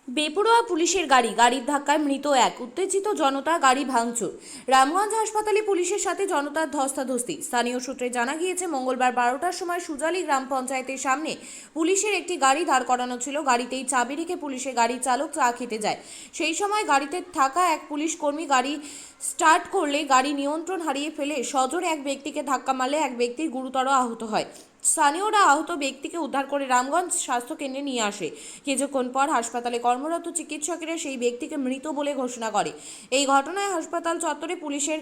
বেপরোয়া পুলিশের গাড়ির ধাক্কায় মৃত এক, উত্তেজিত জনতা, গাড়ি ভাঙচুর। রামগঞ্জ হাসপাতালে পুলিশের সাথে জনতার ধস্তাধস্তি। স্থানীয় সূত্রে জানা গিয়েছে, মঙ্গলবার 12টার সময় সুজালি গ্রাম পঞ্চায়েতের সামনে পুলিশের একটি গাড়ি দাঁড় করানো ছিল। গাড়িতেই চাবি রেখে পুলিশের গাড়ির চালক চা খেতে যায়। সেই সময় গাড়িতে থাকা এক পুলিশ কর্মী গাড়ি স্টার্ট করলে গাড়ি নিয়ন্ত্রণ হারিয়ে ফেলে সজোরে এক ব্যক্তিকে ধাক্কা মারলে এক ব্যক্তি গুরুতর আহত হয়। স্থানীয়রা আহত ব্যক্তিকে উদ্ধার করে রামগঞ্জ স্বাস্থ্যকেন্দ্রে নিয়ে আসে। কিছুক্ষণ পর হাসপাতালে কর্মরত চিকিৎসকেরা সেই ব্যক্তিকে মৃত বলে ঘোষণা করে। এই ঘটনায় হাসপাতাল চত্বরে পুলিশের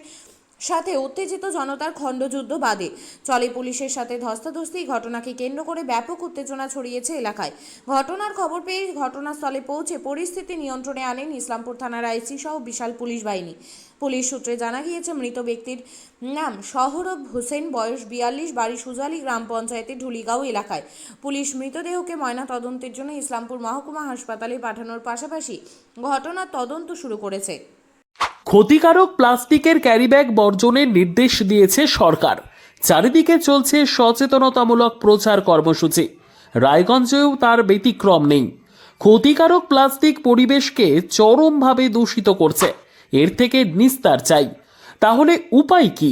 সাথে উত্তেজিত জনতার খণ্ডযুদ্ধ বাধে। চলে পুলিশের সাথে ধস্তাধস্তি। ঘটনাকে কেন্দ্র করে ব্যাপক উত্তেজনা ছড়িয়েছে এলাকায়। ঘটনার খবর পেয়ে ঘটনাস্থলে পৌঁছে পরিস্থিতি নিয়ন্ত্রণে আনেন ইসলামপুর থানার আইসি সহ বিশাল পুলিশ বাহিনী। পুলিশ সূত্রে জানা গিয়েছে, মৃত ব্যক্তির নাম সহরব হোসেন, বয়স 42, বাড়ি সুজালি গ্রাম পঞ্চায়েতের ঢুলিগাঁও এলাকায়। পুলিশ মৃতদেহকে ময়না তদন্তের জন্য ইসলামপুর মহকুমা হাসপাতালে পাঠানোর পাশাপাশি ঘটনার তদন্ত শুরু করেছে। ক্ষতিকারক প্লাস্টিকের ক্যারিব্যাগ বর্জনের নির্দেশ দিয়েছে সরকার। চারিদিকে চলছে সচেতনতামূলক প্রচার কর্মসূচি। রায়গঞ্জেও তার ব্যতিক্রম নেই। ক্ষতিকারক প্লাস্টিক পরিবেশকে চরমভাবে দূষিত করছে। এর থেকে নিস্তার চাই। তাহলে উপায় কি?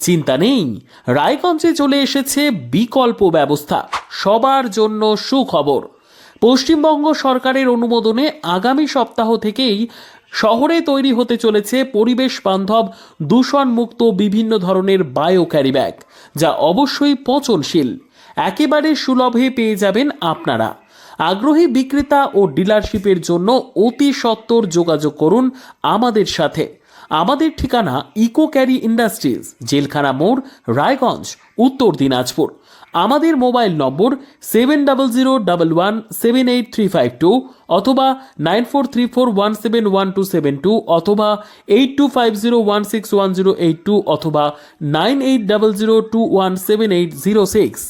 চিন্তা নেই, রায়গঞ্জে চলে এসেছে বিকল্প ব্যবস্থা। সবার জন্য সুখবর। পশ্চিমবঙ্গ সরকারের অনুমোদনে আগামী সপ্তাহ থেকেই শহরে তৈরি হতে চলেছে পরিবেশ বান্ধব, দূষণমুক্ত বিভিন্ন ধরনের বায়ো ক্যারিব্যাগ, যা অবশ্যই পচনশীল। একেবারে সুলভে পেয়ে যাবেন আপনারা। আগ্রহী বিক্রেতা ও ডিলারশিপের জন্য অতি সত্বর যোগাযোগ করুন আমাদের সাথে। আমাদের ঠিকানা ইকো ক্যারি ইন্ডাস্ট্রিজ, জেলখানা মোড়, রায়গঞ্জ, উত্তর দিনাজপুর। আমাদের মোবাইল নম্বর 7001178352 অথবা 9434171272 অথবা 8250161082 অথবা 9800217806।